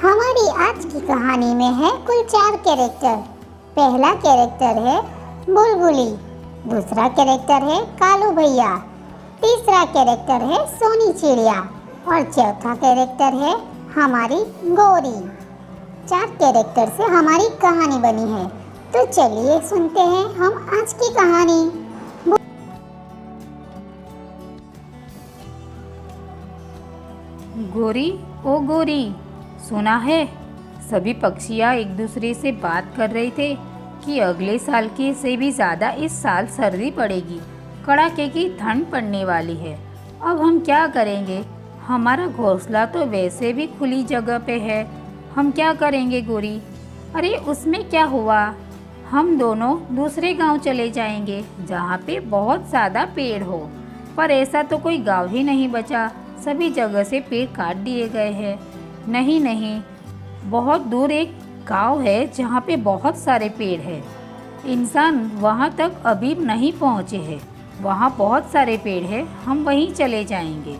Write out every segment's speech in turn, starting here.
हमारी आज की कहानी में है कुल 4 कैरेक्टर। पहला कैरेक्टर है बुलबुली, दूसरा कैरेक्टर है कालू भैया, तीसरा कैरेक्टर है सोनी चिड़िया और चौथा कैरेक्टर है हमारी गौरी। 4 कैरेक्टर से हमारी कहानी बनी है। तो चलिए सुनते हैं हम आज की कहानी। गोरी ओ गोरी, सुना है सभी पक्षियाँ एक दूसरे से बात कर रहे थे कि अगले साल के से भी ज़्यादा इस साल सर्दी पड़ेगी, कड़ाके की ठंड पड़ने वाली है। अब हम क्या करेंगे? हमारा घोंसला तो वैसे भी खुली जगह पे है, हम क्या करेंगे गोरी? अरे उसमें क्या हुआ, हम दोनों दूसरे गांव चले जाएंगे जहाँ पे बहुत ज़्यादा पेड़ हो। पर ऐसा तो कोई गांव ही नहीं बचा, सभी जगह से पेड़ काट दिए गए हैं। नहीं नहीं, बहुत दूर एक गांव है जहाँ पे बहुत सारे पेड़ हैं। इंसान वहाँ तक अभी नहीं पहुँचे हैं, वहाँ बहुत सारे पेड़ हैं, हम वहीं चले जाएंगे।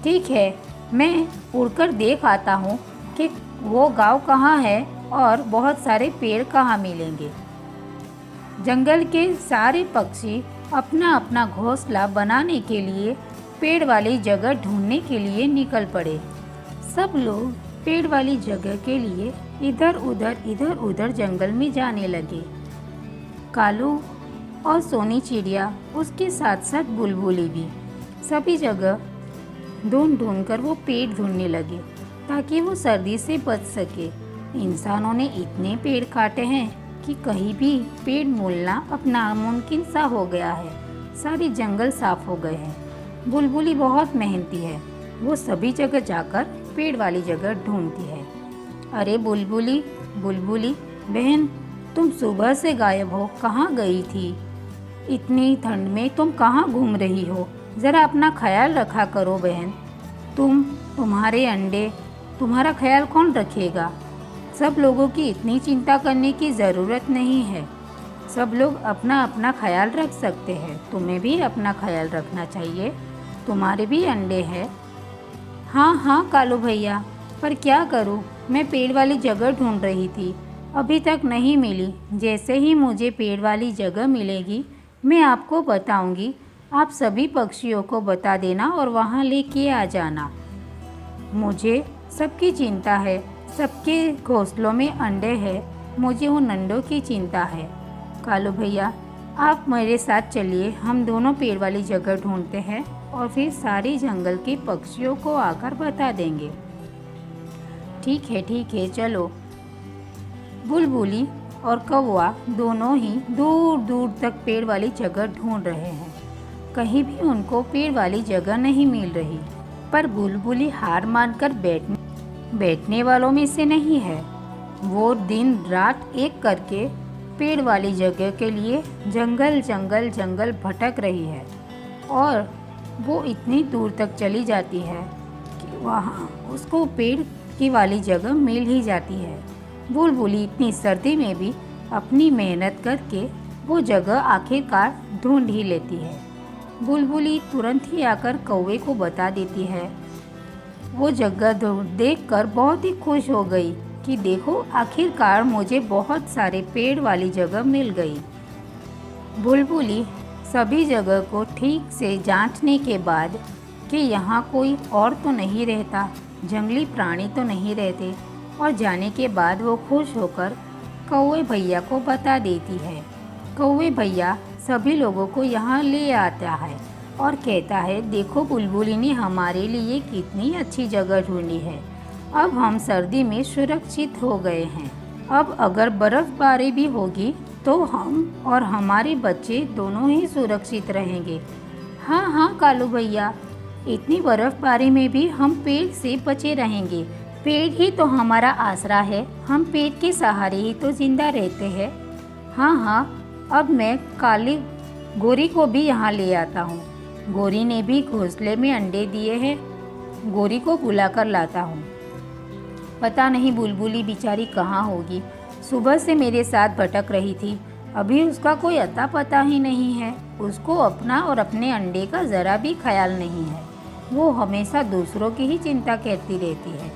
ठीक है, मैं उड़कर देख आता हूँ कि वो गांव कहाँ है और बहुत सारे पेड़ कहाँ मिलेंगे। जंगल के सारे पक्षी अपना अपना घोंसला बनाने के लिए पेड़ वाली जगह ढूंढने के लिए निकल पड़े। सब लोग पेड़ वाली जगह के लिए इधर उधर जंगल में जाने लगे। कालू और सोनी चिड़िया, उसके साथ साथ बुलबुली भी सभी जगह ढूंढ कर वो पेड़ ढूंढने लगे ताकि वो सर्दी से बच सके। इंसानों ने इतने पेड़ काटे हैं कि कहीं भी पेड़ मिलना अब नामुमकिन सा हो गया है। सारे जंगल साफ हो गए हैं। बुलबुली बहुत मेहनती है, वो सभी जगह जाकर पेड़ वाली जगह ढूंढती है। अरे बुलबुली बुलबुली बहन, तुम सुबह से गायब हो, कहाँ गई थी? इतनी ठंड में तुम कहाँ घूम रही हो? ज़रा अपना ख्याल रखा करो बहन। तुम्हारे अंडे, तुम्हारा ख्याल कौन रखेगा? सब लोगों की इतनी चिंता करने की ज़रूरत नहीं है। सब लोग अपना अपना ख्याल रख सकते हैं, तुम्हें भी अपना ख्याल रखना चाहिए, तुम्हारे भी अंडे हैं। हाँ कालू भैया, पर क्या करूँ, मैं पेड़ वाली जगह ढूंढ रही थी, अभी तक नहीं मिली। जैसे ही मुझे पेड़ वाली जगह मिलेगी मैं आपको बताऊंगी, आप सभी पक्षियों को बता देना और वहाँ लेके आ जाना। मुझे सबकी चिंता है, सबके घोंसलों में अंडे हैं, मुझे उन अंडों की चिंता है। कालू भैया, आप मेरे साथ चलिए, हम दोनों पेड़ वाली जगह ढूंढते हैं और फिर सारी जंगल के पक्षियों को आकर बता देंगे। ठीक है चलो। बुलबुली और कौवा दोनों ही दूर दूर तक पेड़ वाली जगह ढूंढ रहे हैं, कहीं भी उनको पेड़ वाली जगह नहीं मिल रही। पर बुलबुली हार मानकर बैठने वालों में से नहीं है। वो दिन रात एक करके पेड़ वाली जगह के लिए जंगल भटक रही है और वो इतनी दूर तक चली जाती है कि वहाँ उसको पेड़ की वाली जगह मिल ही जाती है। बुलबुली इतनी सर्दी में भी अपनी मेहनत करके वो जगह आखिरकार ढूंढ ही लेती है। बुलबुली तुरंत ही आकर कौवे को बता देती है। वो जगह देखकर बहुत ही खुश हो गई कि देखो, आखिरकार मुझे बहुत सारे पेड़ वाली जगह मिल गई। बुलबुली सभी जगह को ठीक से जांचने के बाद कि यहाँ कोई और तो नहीं रहता, जंगली प्राणी तो नहीं रहते, और जाने के बाद वो खुश होकर कौवे भैया को बता देती है। कौवे भैया सभी लोगों को यहाँ ले आता है और कहता है, देखो बुलबुली ने हमारे लिए कितनी अच्छी जगह ढूंढी है, अब हम सर्दी में सुरक्षित हो गए हैं। अब अगर बर्फबारी भी होगी तो हम और हमारे बच्चे दोनों ही सुरक्षित रहेंगे। हाँ कालू भैया, इतनी बर्फबारी में भी हम पेड़ से बचे रहेंगे। पेड़ ही तो हमारा आसरा है, हम पेड़ के सहारे ही तो जिंदा रहते हैं। हाँ, अब मैं काली गोरी को भी यहाँ ले आता हूँ। गोरी ने भी घोंसले में अंडे दिए हैं, गोरी को बुलाकर लाता हूँ। पता नहीं बुलबुली बेचारी कहाँ होगी, सुबह से मेरे साथ भटक रही थी, अभी उसका कोई अता पता ही नहीं है। उसको अपना और अपने अंडे का ज़रा भी ख्याल नहीं है, वो हमेशा दूसरों की ही चिंता करती रहती है।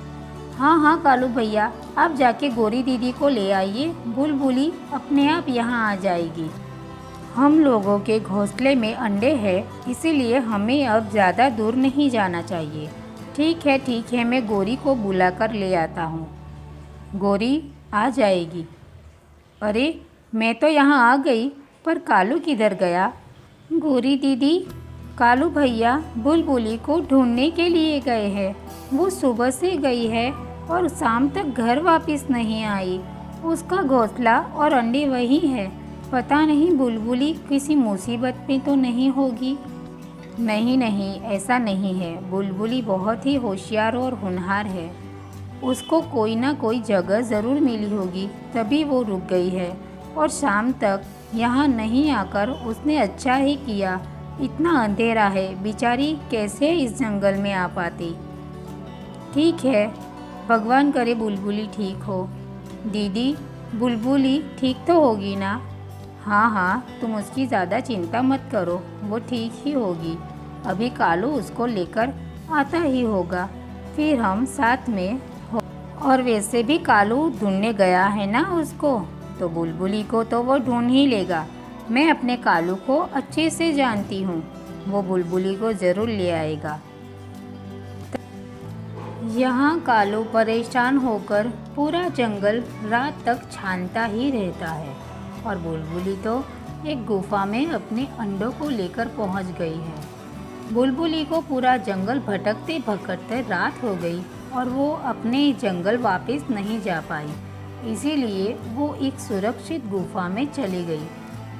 हाँ हाँ कालू भैया, आप जाके गोरी दीदी को ले आइए, बुलबुली अपने आप यहाँ आ जाएगी। हम लोगों के घोंसले में अंडे हैं, इसीलिए हमें अब ज़्यादा दूर नहीं जाना चाहिए। ठीक है, मैं गोरी को बुलाकर ले आता हूँ। गोरी आ जाएगी। अरे मैं तो यहाँ आ गई, पर कालू किधर गया? गोरी दीदी, कालू भैया बुलबुली को ढूंढने के लिए गए हैं। वो सुबह से गई है और शाम तक घर वापस नहीं आई। उसका घोंसला और अंडे वही है। पता नहीं बुलबुली किसी मुसीबत में तो नहीं होगी। नहीं, ऐसा नहीं है। बुलबुली बहुत ही होशियार और होनहार है। उसको कोई ना कोई जगह ज़रूर मिली होगी, तभी वो रुक गई है। और शाम तक यहाँ नहीं आकर उसने अच्छा ही किया। इतना अंधेरा है, बेचारी कैसे इस जंगल में आ पाती। ठीक है, भगवान करे बुलबुली ठीक हो। दीदी, बुलबुली ठीक तो होगी ना? हाँ, तुम उसकी ज़्यादा चिंता मत करो, वो ठीक ही होगी। अभी कालू उसको लेकर आता ही होगा, फिर हम साथ में हो। और वैसे भी कालू ढूंढने गया है ना उसको, तो बुलबुली को तो वो ढूंढ ही लेगा। मैं अपने कालू को अच्छे से जानती हूँ, वो बुलबुली को ज़रूर ले आएगा। यहाँ कालू परेशान होकर पूरा जंगल रात तक छानता ही रहता है और बुलबुली तो एक गुफा में अपने अंडों को लेकर पहुँच गई है। बुलबुली को पूरा जंगल भटकते भटकते रात हो गई और वो अपने जंगल वापस नहीं जा पाई। इसीलिए वो एक सुरक्षित गुफा में चली गई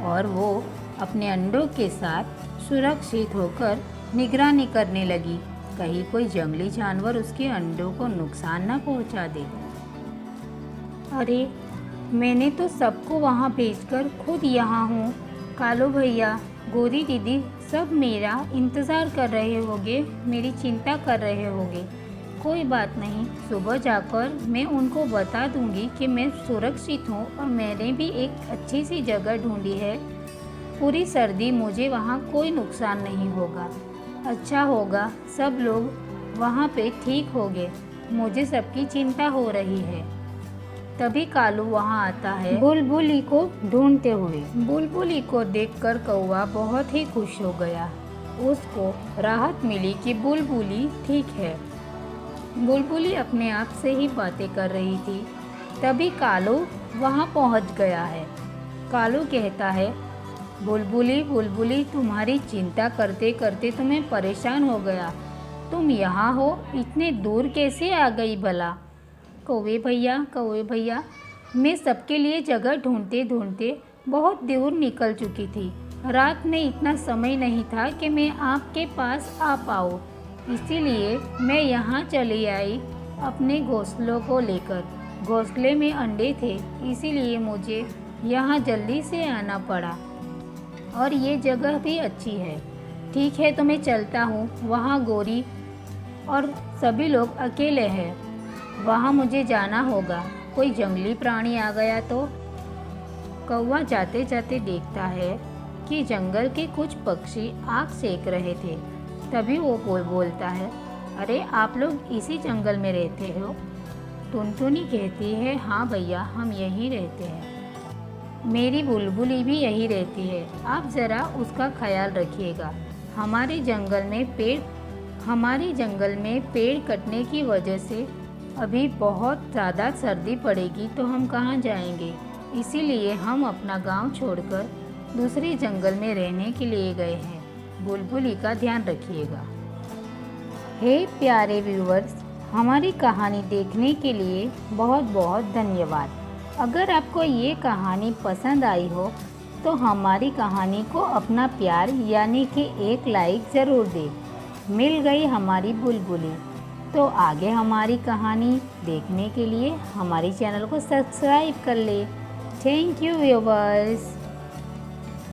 और वो अपने अंडों के साथ सुरक्षित होकर निगरानी करने लगी, कहीं कोई जंगली जानवर उसके अंडों को नुकसान न पहुंचा दे। अरे मैंने तो सबको वहां भेजकर खुद यहाँ हूँ। कालू भैया, गोरी दीदी सब मेरा इंतज़ार कर रहे होंगे, मेरी चिंता कर रहे होंगे। कोई बात नहीं, सुबह जाकर मैं उनको बता दूंगी कि मैं सुरक्षित हूँ और मैंने भी एक अच्छी सी जगह ढूंढी है। पूरी सर्दी मुझे वहाँ कोई नुकसान नहीं होगा। अच्छा होगा, सब लोग वहाँ पे ठीक होंगे। मुझे सबकी चिंता हो रही है। तभी कालू वहाँ आता है बुलबुली को ढूंढते हुए। बुलबुली को देखकर कौवा बहुत ही खुश हो गया। उसको राहत मिली कि बुलबुली ठीक है। बुलबुली अपने आप से ही बातें कर रही थी। तभी कालू वहाँ पहुँच गया है। कालू कहता है, बुलबुली, तुम्हारी चिंता करते करते तुम्हें परेशान हो गया। तुम यहाँ हो, इतने दूर कैसे आ गई भला? कौवे भैया, मैं सबके लिए जगह ढूंढते ढूंढते बहुत दूर निकल चुकी थी। रात में इतना समय नहीं था कि मैं आपके पास आ पाऊँ, इसीलिए मैं यहाँ चली आई अपने घोंसलों को लेकर। घोंसले में अंडे थे, इसीलिए मुझे यहाँ जल्दी से आना पड़ा और ये जगह भी अच्छी है। ठीक है, तो मैं चलता हूँ। वहाँ गोरी और सभी लोग अकेले हैं, वहाँ मुझे जाना होगा। कोई जंगली प्राणी आ गया तो? कौवा जाते जाते देखता है कि जंगल के कुछ पक्षी आग सेक रहे थे। तभी वो बोलता है, अरे आप लोग इसी जंगल में रहते हो? टुनटुनी कहती है, हाँ भैया, हम यहीं रहते हैं। मेरी बुलबुली भी यहीं रहती है, आप ज़रा उसका ख्याल रखिएगा। हमारे जंगल में पेड़ कटने की वजह से अभी बहुत ज़्यादा सर्दी पड़ेगी, तो हम कहाँ जाएंगे? इसीलिए हम अपना गांव छोड़कर दूसरे जंगल में रहने के लिए गए हैं। बुलबुली का ध्यान रखिएगा। हे प्यारे व्यूअर्स, हमारी कहानी देखने के लिए बहुत बहुत धन्यवाद। अगर आपको ये कहानी पसंद आई हो तो हमारी कहानी को अपना प्यार यानी कि एक लाइक ज़रूर दें। मिल गई हमारी बुलबुली। तो आगे हमारी कहानी देखने के लिए हमारे चैनल को सब्सक्राइब कर ले। Thank you viewers.